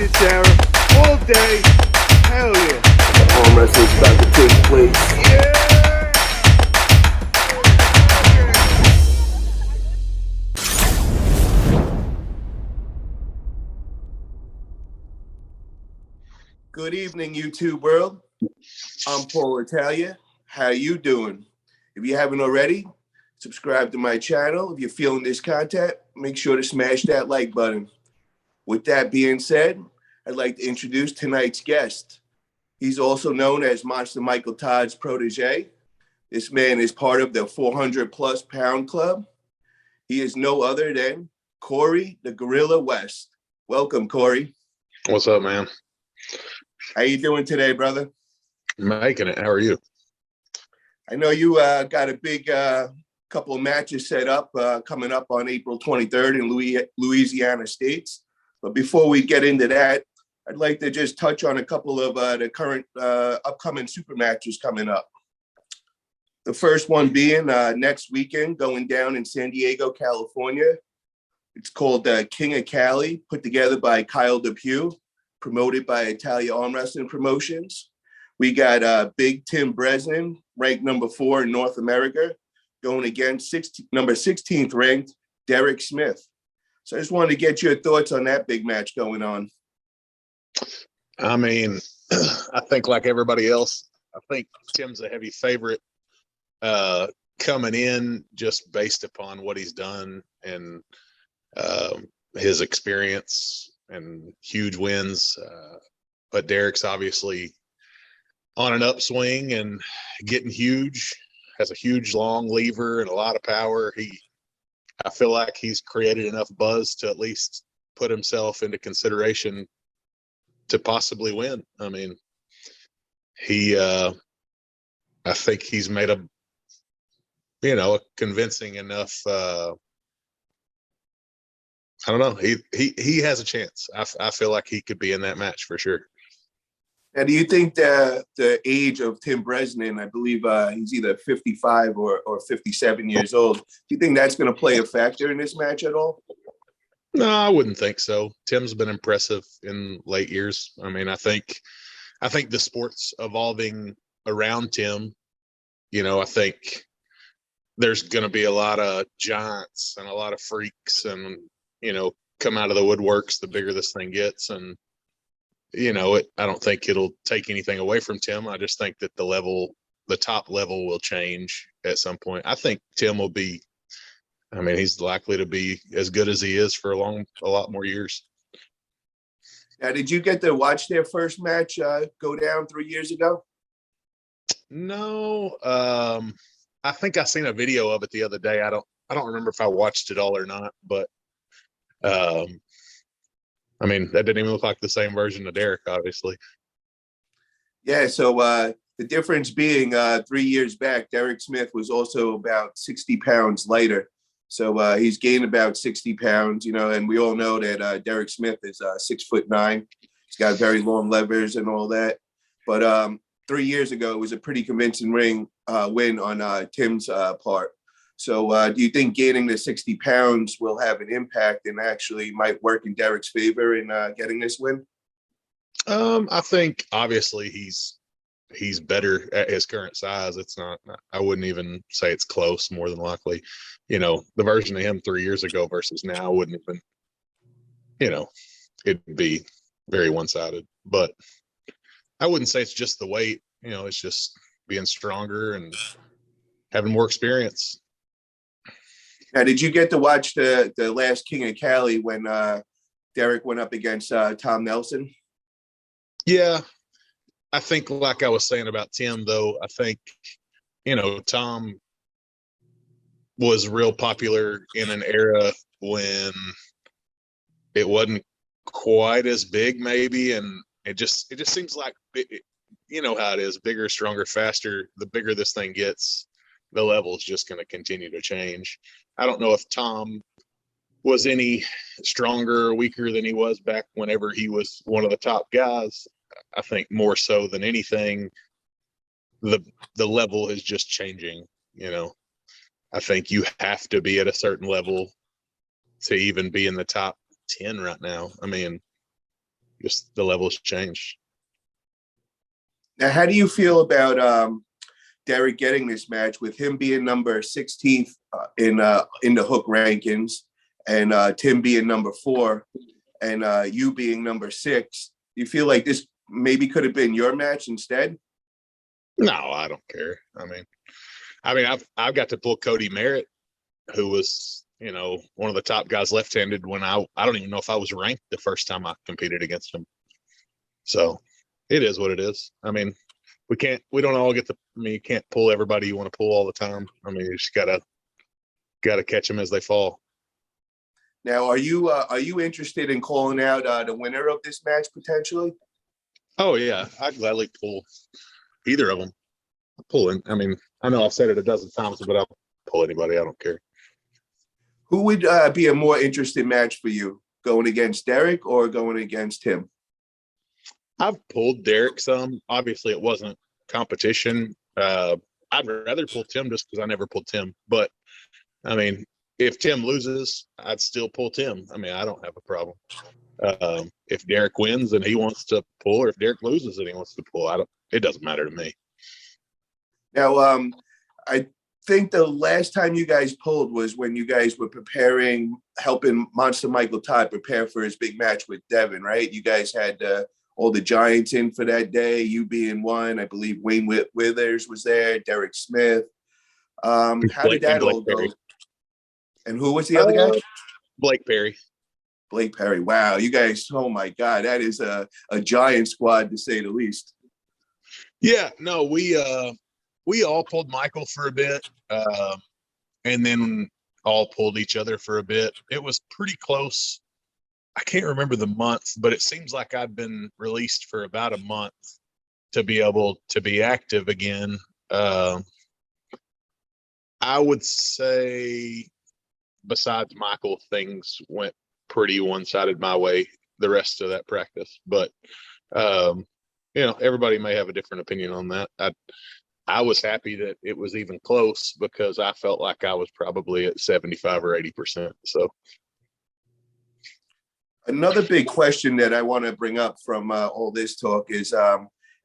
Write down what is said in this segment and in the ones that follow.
it, Sarah. All day. Hell yeah. Arm wrestling's about to take place. Yeah. Good evening, YouTube world. I'm Paul Italia. How you doing? If you haven't already, subscribe to my channel. If you're feeling this content, make sure to smash that like button. With that being said, I'd like to introduce tonight's guest. He's also known as Monster Michael Todd's protege. This man is part of the 400 plus pound club. He is no other than Corey the Gorilla West. Welcome, Corey. What's up, man? How you doing today, brother? Making it. How are you? I know you got a big couple of matches set up coming up on April 23rd in Louisiana States. But before we get into that, I'd like to just touch on a couple of the current upcoming super matches coming up. The first one being next weekend, going down in San Diego, California. It's called King of Cali, put together by Kyle Depew, promoted by Italia Arm Wrestling Promotions. We got Big Tim Bresnan, ranked number 4 in North America, going against number 16th ranked Derrick Smith. So I just wanted to get your thoughts on that big match going on. I mean, I think like everybody else, I think Tim's a heavy favorite coming in just based upon what he's done and his experience and huge wins. But Derrick's obviously on an upswing and getting huge, has a huge long lever and a lot of power. I feel like he's created enough buzz to at least put himself into consideration to possibly win. I mean, I think he's made a convincing enough, I don't know. He has a chance. I feel like he could be in that match for sure. Now, do you think that the age of Tim Bresnan, I believe he's either 55 or 57 years old, do you think that's going to play a factor in this match at all? No, I wouldn't think so. Tim's been impressive in late years. I mean, I think the sport's evolving around Tim. I think there's going to be a lot of giants and a lot of freaks and, come out of the woodworks the bigger this thing gets. And, I don't think it'll take anything away from Tim. I just think that the top level will change at some point. I think Tim will be, he's likely to be as good as he is for a lot more years. Now, did you get to watch their first match go down 3 years ago? No. I think I seen a video of it the other day. I don't remember if I watched it all or not, but that didn't even look like the same version of Derrick, obviously. Yeah, so the difference being 3 years back, Derrick Smith was also about 60 pounds lighter. So he's gained about 60 pounds, and we all know that Derrick Smith is 6'9". He's got very long levers and all that. But 3 years ago, it was a pretty convincing win on Tim's part. So do you think gaining the 60 pounds will have an impact and actually might work in Derrick's favor in getting this win? I think obviously he's better at his current size. It's not, I wouldn't even say it's close, more than likely. The version of him 3 years ago versus now wouldn't even, it'd be very one-sided. But I wouldn't say it's just the weight, it's just being stronger and having more experience. Now, did you get to watch the last King of Cali when Derrick went up against Tom Nelson? Yeah. I think like I was saying about Tim, though, I think, Tom was real popular in an era when it wasn't quite as big, maybe. And it just seems like, how it is, bigger, stronger, faster. The bigger this thing gets, the level is just going to continue to change. I don't know if Tom was any stronger or weaker than he was back whenever he was one of the top guys. I think more so than anything, the level is just changing. I think you have to be at a certain level to even be in the top 10 right now. just the levels changed. Now, how do you feel about Derrick getting this match with him being number 16th in the Hook rankings, and Tim being number 4, and you being number 6? Do you feel like this maybe could have been your match instead? No, I don't care. I mean, I've got to pull Cody Merritt, who was, one of the top guys left-handed when I don't even know if I was ranked the first time I competed against him. So it is what it is. I mean, we don't all get you can't pull everybody you want to pull all the time. I mean, you just gotta catch them as they fall. Now, are you interested in calling out the winner of this match potentially? Oh yeah, I'd gladly pull either of them. I'll pull in. I mean, I know I've said it a dozen times, but I'll pull anybody. I don't care. Who would be a more interesting match for you, going against Derrick or going against him? I've pulled Derrick some. Obviously, it wasn't competition. I'd rather pull Tim just because I never pulled Tim. But, I mean, if Tim loses, I'd still pull Tim. I mean, I don't have a problem. If Derrick wins and he wants to pull, or if Derrick loses and he wants to pull, it doesn't matter to me. Now, I think the last time you guys pulled was when you guys were helping Monster Michael Todd prepare for his big match with Devin, right? You guys had all the Giants in for that day, you being one. I believe Wayne Withers was there, Derek Smith. How did that all go? And who was the other guy? Blake Perry. Blake Perry. Wow, you guys, oh my God, that is a giant squad to say the least. Yeah, no, we all pulled Michael for a bit, and then all pulled each other for a bit. It was pretty close. I can't remember the month, but it seems like I've been released for about a month to be able to be active again. I would say, besides Michael, things went pretty one-sided my way the rest of that practice. But, everybody may have a different opinion on that. I was happy that it was even close because I felt like I was probably at 75 or 80%. So. Another big question that I want to bring up from all this talk is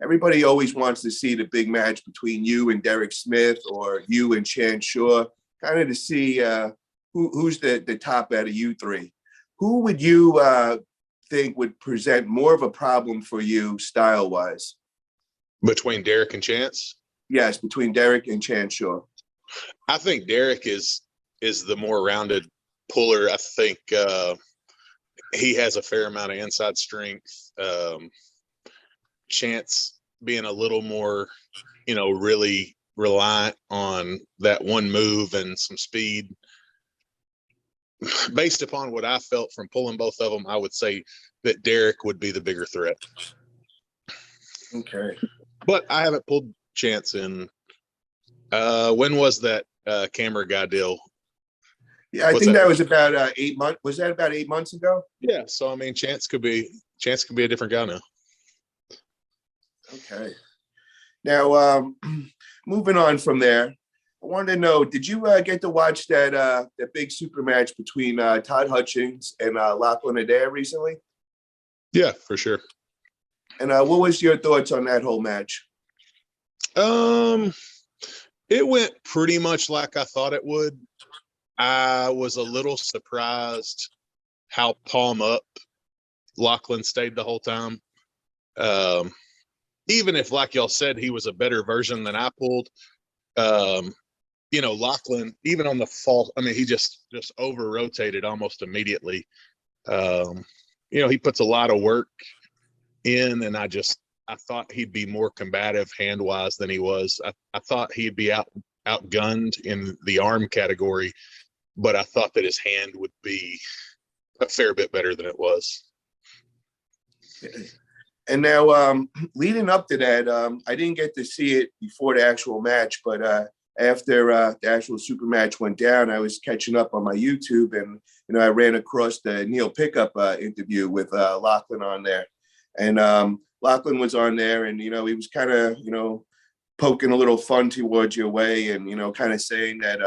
everybody always wants to see the big match between you and Derek Smith, or you and Chan Shaw, kind of to see who's the top out of you three. Who would you think would present more of a problem for you style-wise? Between Derrick and Chance? Yes, between Derrick and Chan Shaw. I think Derrick is the more rounded puller. I think he has a fair amount of inside strength. Chance being a little more, really reliant on that one move and some speed. Based upon what I felt from pulling both of them, I would say that Derrick would be the bigger threat. Okay. But I haven't pulled Chance in. When was that camera guy deal? Yeah, I think that was about 8 months. Was that about 8 months ago? Yeah. So I mean, Chance could be a different guy now. Okay. Now, moving on from there, I wanted to know: did you get to watch that big super match between Todd Hutchings and Lachlan Adair recently? Yeah, for sure. And what was your thoughts on that whole match? It went pretty much like I thought it would. I was a little surprised how palm up Lachlan stayed the whole time. Even if, like y'all said, he was a better version than I pulled, Lachlan, even on the fall, I mean, he just over rotated almost immediately. He puts a lot of work in, and I thought he'd be more combative hand wise than he was. I thought he'd be outgunned in the arm category, but I thought that his hand would be a fair bit better than it was. And now, leading up to that, I didn't get to see it before the actual match, but after the actual super match went down, I was catching up on my YouTube, and I ran across the Neil Pickup interview with Lachlan on there, and Lachlan was on there, and he was kind of poking a little fun towards your way, and kind of saying that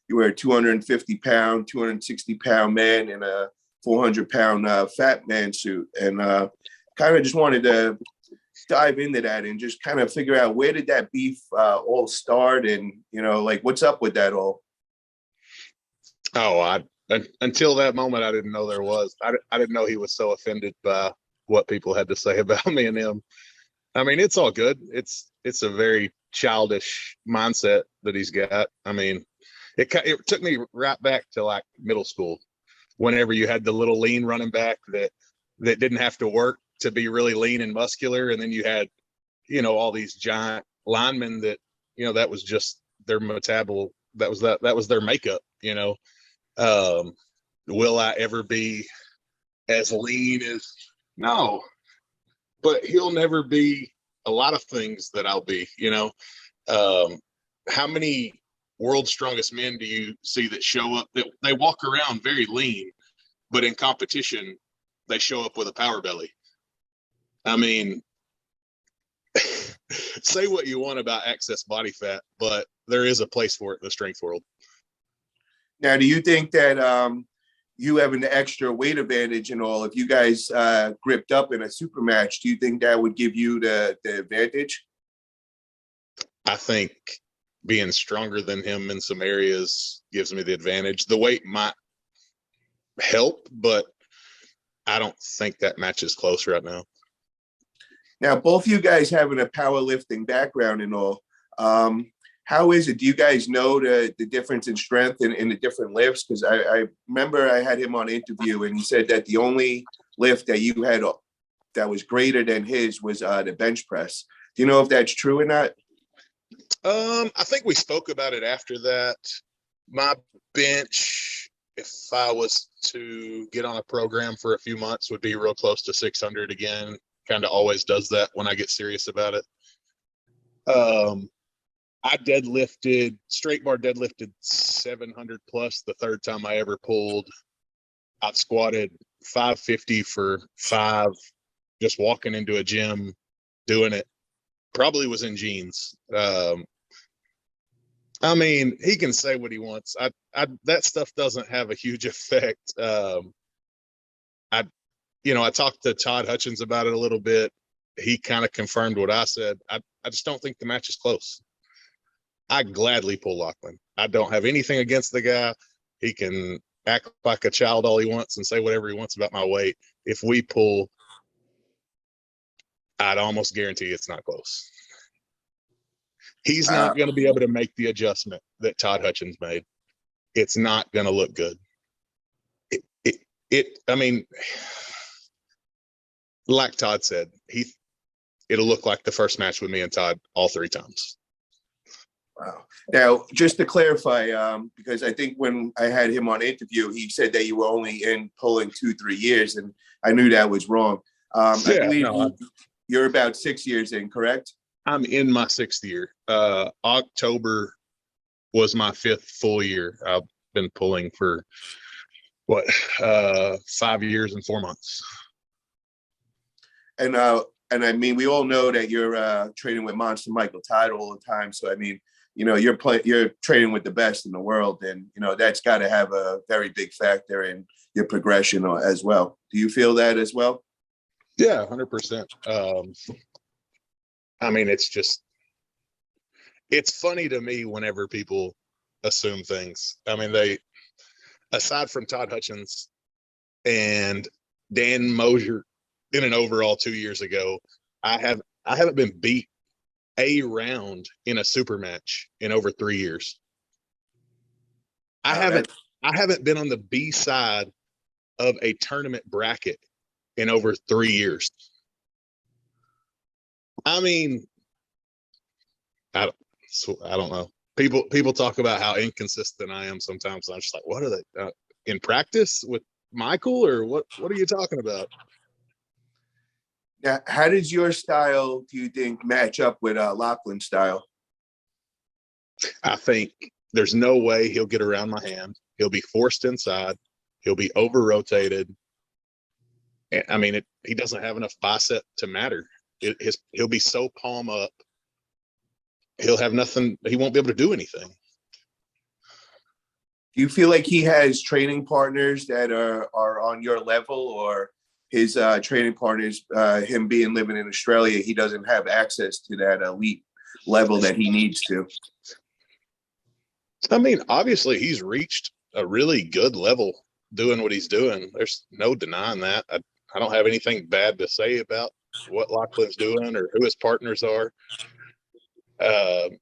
you were a 250-pound, 260-pound man in a 400-pound fat man suit, and kind of just wanted to dive into that and just kind of figure out where did that beef all start, and like what's up with that all. Oh, until that moment, I didn't know there was. I didn't know he was so offended by what people had to say about me and him. I mean, it's all good. It's a very childish mindset that he's got. I mean, it took me right back to like middle school, whenever you had the little lean running back that didn't have to work to be really lean and muscular, and then you had all these giant linemen that that was just their metabol. That was their makeup. Will I ever be as lean as? No, but he'll never be a lot of things that I'll be. How many world's strongest men do you see that show up that they walk around very lean, but in competition they show up with a power belly? I mean, say what you want about excess body fat, but there is a place for it in the strength world. Now, do you think that you have an extra weight advantage and all? If you guys gripped up in a super match, do you think that would give you the advantage? I think being stronger than him in some areas gives me the advantage. The weight might help, but I don't think that match is close right now. Now, both you guys having a powerlifting background and all, how is it? Do you guys know the difference in strength in the different lifts? Because I remember I had him on interview and he said that the only lift that you had that was greater than his was the bench press. Do you know if that's true or not? I think we spoke about it after that. My bench, if I was to get on a program for a few months, would be real close to 600 again. Kind of always does that when I get serious about it. I straight bar deadlifted 700 plus the third time I ever pulled. I've squatted 550 for 5, just walking into a gym, doing it. Probably was in jeans. I mean, he can say what he wants. That stuff doesn't have a huge effect. I talked to Todd Hutchings about it a little bit. He kind of confirmed what I said. I just don't think the match is close. I gladly pull Lachlan. I don't have anything against the guy. He can act like a child all he wants and say whatever he wants about my weight. If we pull, I'd almost guarantee it's not close. He's not going to be able to make the adjustment that Todd Hutchings made. It's not going to look good. I mean, like Todd said, it'll look like the first match with me and Todd all 3 times. Wow. Now, just to clarify, because I think when I had him on interview, he said that you were only in pulling 2-3 years, and I knew that was wrong. I believe you're about 6 years in, correct? I'm in my 6th year. October was my 5th full year. I've been pulling for 5 years and 4 months. And I mean, we all know that you're training with Monster Michael Todd all the time. So I mean, you're training with the best in the world, and that's got to have a very big factor in your progression as well. Do you feel that as well? Yeah, 100%. I mean, it's funny to me whenever people assume things. I mean, aside from Todd Hutchings and Dan Mosier in an overall 2 years ago, I haven't been beat a round in a super match in over 3 years. I haven't been on the B side of a tournament bracket in over 3 years. I mean, I don't know. People talk about how inconsistent I am sometimes. I'm just like, what are they in practice with Michael, or what are you talking about? Now, how does your style, do you think, match up with Lachlan's style? I think there's no way he'll get around my hand. He'll be forced inside. He'll be over-rotated. I mean, he doesn't have enough bicep to matter. He'll be so palm up. He'll have nothing. He won't be able to do anything. Do you feel like he has training partners that are on your level, or his training partners, him being living in Australia, he doesn't have access to that elite level that he needs to. I mean, obviously, he's reached a really good level doing what he's doing. There's no denying that. I don't have anything bad to say about what Lachlan's doing or who his partners are.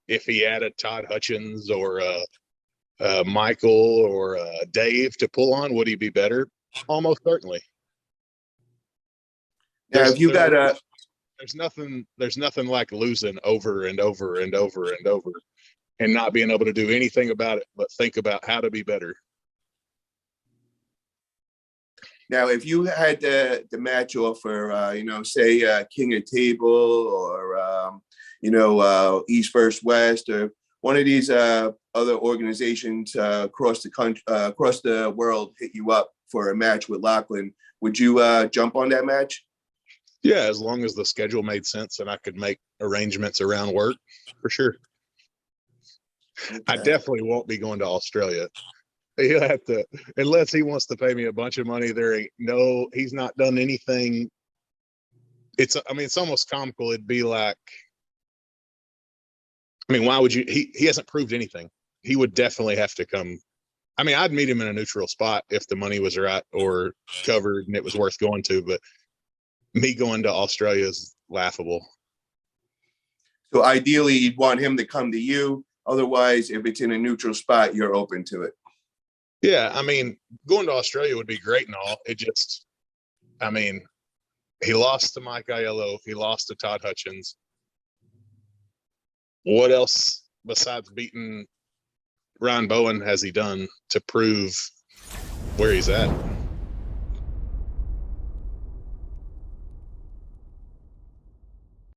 If he added Todd Hutchings or Michael or Dave to pull on, would he be better? Almost certainly. Now, if you got a there's nothing like losing over and over and over and over and not being able to do anything about it but think about how to be better. Now, if you had the match offer, say King of Table or East vs. West or one of these other organizations across the country, across the world, hit you up for a match with Lachlan, would you jump on that match? Yeah, as long as the schedule made sense and I could make arrangements around work, for sure. Okay. I definitely won't be going to Australia. He'll have to, unless he wants to pay me a bunch of money. He's not done anything. It's almost comical. It'd be like, why would you? He hasn't proved anything. He would definitely have to come. I'd meet him in a neutral spot if the money was right or covered and it was worth going to, but me going to Australia is laughable. So ideally, you'd want him to come to you. Otherwise, if it's in a neutral spot, you're open to it. Yeah, going to Australia would be great and all. It just, he lost to Mike Aiello. He lost to Todd Hutchings. What else besides beating Ryan Bowen has he done to prove where he's at?